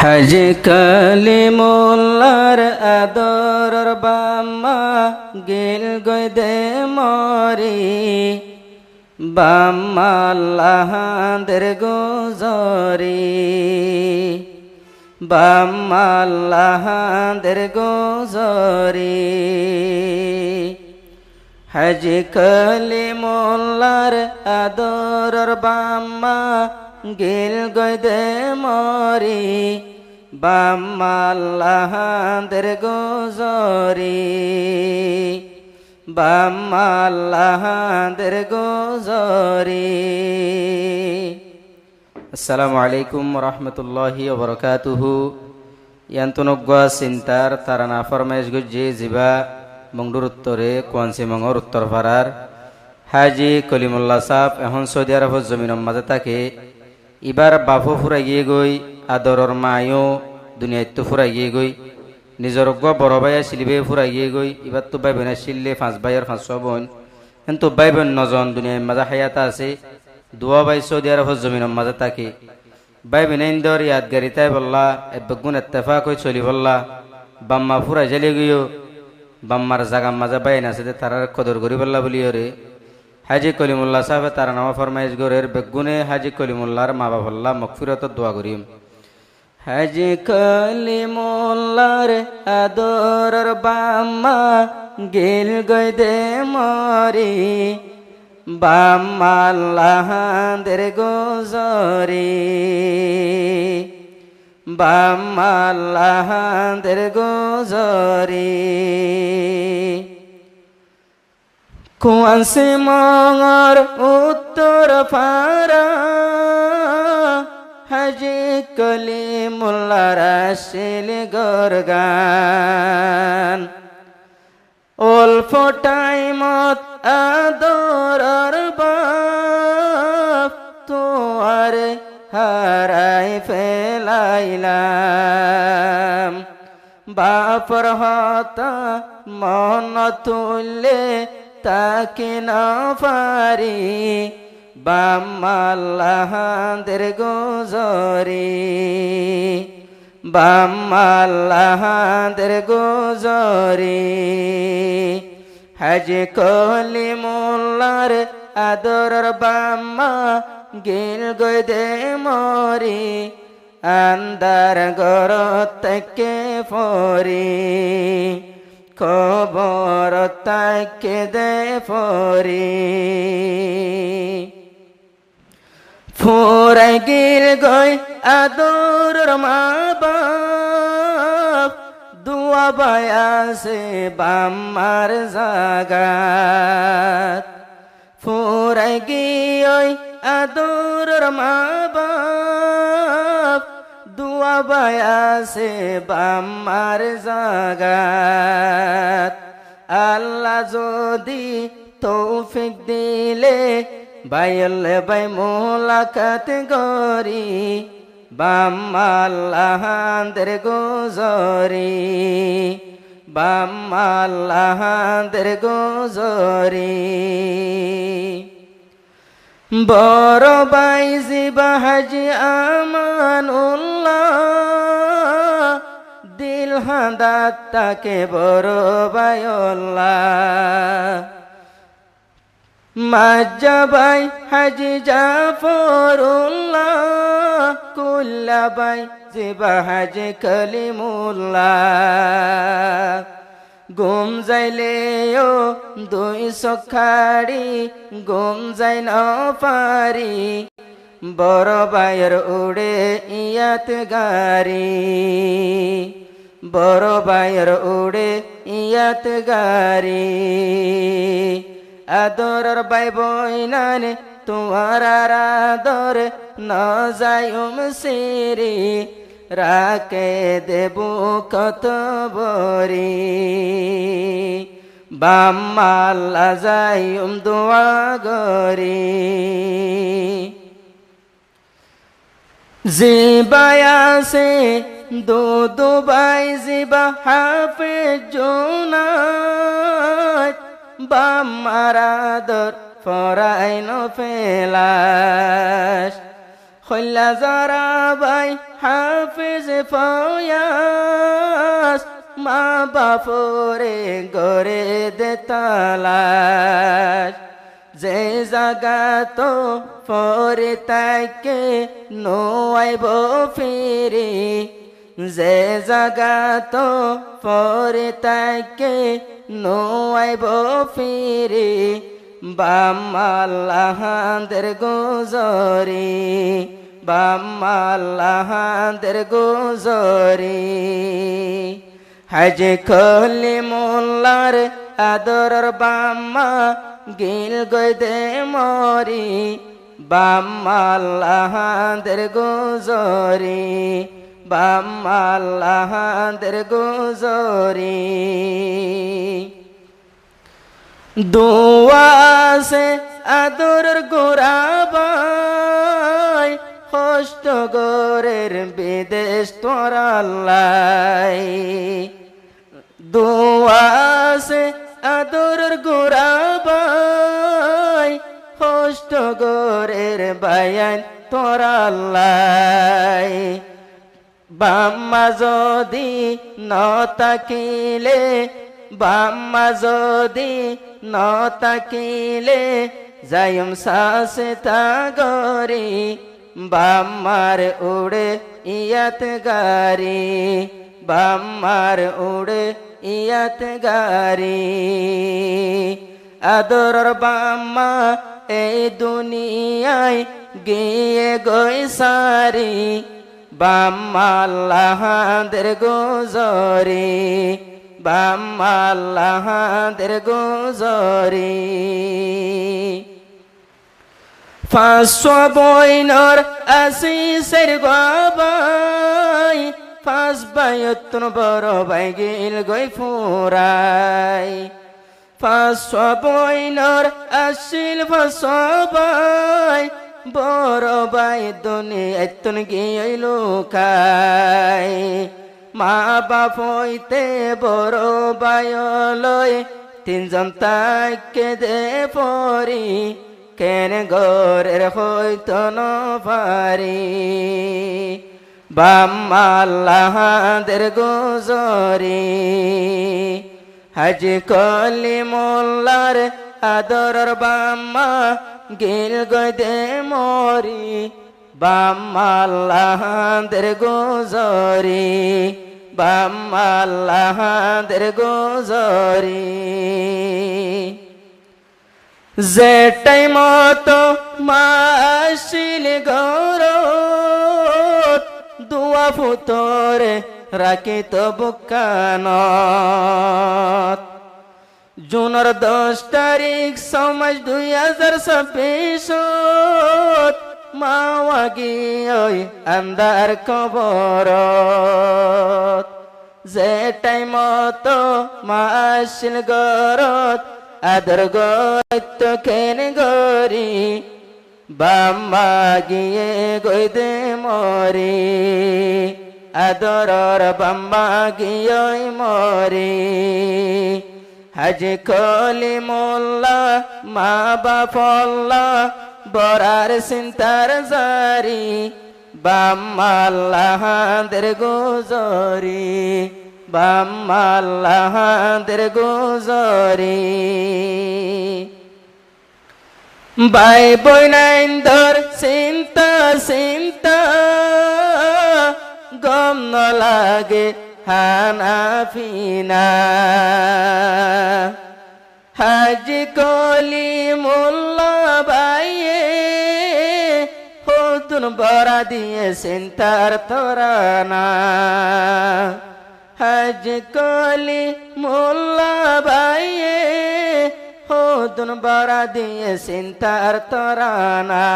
হাজি কালিমুল্লার আদরর বাম্মা গেল গই দে মরি বাম্মা আল্লাহাদের গোজরি বাম্মা আল্লাহাদের গোজরি হাজি কালিমুল্লার আদরর বাম্মা গেল গই দে মরি বাম্মা আল্লাহাদের গোজরি বাম্মা আল্লাহাদের গোজরি। আসসালামু আলাইকুম রহমতুল্লাহি ওয়া বারাকাতুহু। ইয়ান্তনগ্গা চিন্তার তারানা ফরমাইশ গুজ্জে জিবা মংডুর উত্তরে কোয়ানসি মঙ্গর উত্তর পাড়ার হাজি কলিমুল্লাহ সাহ এখন সৌদি আরবের জমিনের মাঝে থাকে। এবার বাফো ফুরাই গিয়ে গই আদরর মায়ও দুনিয়াত ফুরাই গিয়ে গই নিজর বড় ভাইয়া শিলিবে ফুরাই গিয়ে গই এবার তো ভাই বোনের শিললে 5 ভাইয়ের 500 বোন কিন্তু ভাই বোন নজন দুনিয়ার মাঝে হায়াত আছে। দুয়া ভাই সৌদি আরবের জমিনের মাঝে থাকে। ভাই বোন ইন্দর ইয়াদগারি তাই বললা এবেগুন ইত্তেফাক হয়ে চলি বললা বাম্মা ফুরাই জ্বালি গিয়েও বাম্মার জাগার মাঝে বাইন আছে তারার কদর করি বললা বলিও রে হাজি কলিমুল্লাহ সাহেব তার নামা ফরমাইশ গরের বেগুনে হাজি কলিমুল্লাহর মা বাবল্লা মগফিরত দোয়া করিম। হাজি কলিমুল্লাহর আদরর বাম্মা গেল গই দে মরি বাম্মা আল্লাহাদের গোজরি বাম্মা আল্লাহাদের গোজরি। কুয়াশে মঙ্গর উত্তর পারা হাজি কলিমুল্লাহর আসিল গরগান অল্প টাইমত আদরর বাপ তোয়ার হারাই ফেলাইলাম বাপর হতা মন তুললে তাকে না পারি বাম্মা আল্লাহাদের গোজরি বাম্মা আল্লাহাদের গোজরি। হাজি কলিমুল্লাহর আদরর বাম্মা গেল গই দে মরি আন্দার গরত থেকে ফরি কবর তাকে দে ফরি ফুরাই গিল গই আদরর মা বাপ দুয়া বায়াসে বাম্মার জাগাত ফুরাই গিয়ে আদরর মা বাপ দুয়া বায়াসে বাম্মার জাগাত আল্লাহ যদি তৌফিক দিলে বাইলে বাই মোলাকাত গরি বাম্মা আল্লাহাদের গোজরি বাম্মা আল্লাহাদের গোজরি। বড় বাই জিবা হাজি আমানুল্লাহ দিল হাদাত তাকে বড় বায়ুল্লাহ মাজ্জাবাই হাজি জাফরুল্লাহ কুল্লাবাই জিবা হাজি কলিমুল্লাহ গুম যাইলেও 200 খাড়ি গুম যাই ন পারি বড় বাইর উড়ে ইয়াত গারি বড় বাইর উড়ে ইয়াত গারি আদরর বাই বইনানে তোমার আদর ন যায়ুম সিরি রাকে দেবু কত বরি বাম্মা আল্লাহ যায়ুম দোয়া গরি জিবায়াসে দো বাই জিবা হাফেজ জোনাত বাম্মার আদর ফরাইন ফেলাস খল্লা যারা বাই হাফিজ ফয়াস মা বাপরে গরে দে তালাশ যে জাগা তো পরে তাকে নোয়াইব ফিরে যে জাগা তো পরে তাকে নোয়াইব ফিরে বাম্মাল্লাহাদের গুজরি বাম্মাল্লাহাদের গুজরি হাজ খলি মোল্লার আদরর বাম্মা গিল গই দে মরি বাম্মাল্লাহাদের গুজরি বাম্মাল্লাহাদের গুজরি দুয়াসে আদরর গোরাবাই হস্ত গোরের বিদেশ তোরাল্লাই দুয়াসে আদরর গোরাবাই হস্ত গোরের বায়ান তোরাল্লাই বাম্মা যদি নতাকিলে বাম্মা যদি নতাকিলে যায়ম সাসে তাগরি বাম্মার উড়ে ইয়াত গারি বাম্মার উড়ে ইয়াত গারি আদরর বাম্মা এই দুনিয়ায় গিয়ে গই সারি বাম্মাল্লাহাদের গুজরি বাম্মাল্লাহাদের গুজরি ফাঁসো বইনর আসিসের গবাই ফাঁস বাইয়তুন বড় বাই গিল গই ফুরাই ফাঁসো বইনর আসিল ফাঁসো বাই বড় বাই দুনিয়াতুন গিয়ে লুকাই মা বাপ হইতে বড় বায়লয় তিনজন তাকে দে পরি কেন গরের হইতো নপারি বাম্মাল্লাহাদের গুজরি হাজি কলি মোল্লার আদরর বাম্মা গিল গই দে মরি বাম্মাল্লাহাদের গুজরি বাম্মাল্লাহাদের গুজরি যে টাইম তো মাসিল গৌরত দুয়া ফুতরে রাখি তো বুকানত জুনের 10 তারিখ সমাজ 2026 মাওয়া গিয়ে আন্দার কবরত যে টাইম তো মাসিল গরত আদর গত কেন গরি বাম্মা গিয়ে গই দে মরি আদরর বাম্মা গিয়ে মরি হাজি কলি মোল্লা মা বাপল্লা বরার চিন্তার জারি বাম্মাল্লাহাদের গুজরি বাম্মাল্লাহাদের গুজরি বাই বইনাইন্দর চিন্তা চিন্তা গম ন লাগে হানা ফিনা হাজি কলি মোল্লা বাইয়ে হতুন বরা দিয়ে চিন্তার তোরানা হাজি কলি মোল্লা বাইয়ে হতুন বরা দিয়ে চিন্তার তোরানা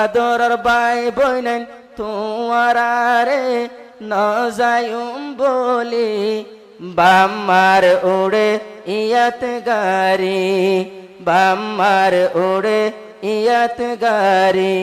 আদরর বাই বইনেন তোমারে ন যায়ুম বলি বাম্মার উড়ে ইয়াত গারি বাম্মার উড়ে ইয়াত গারি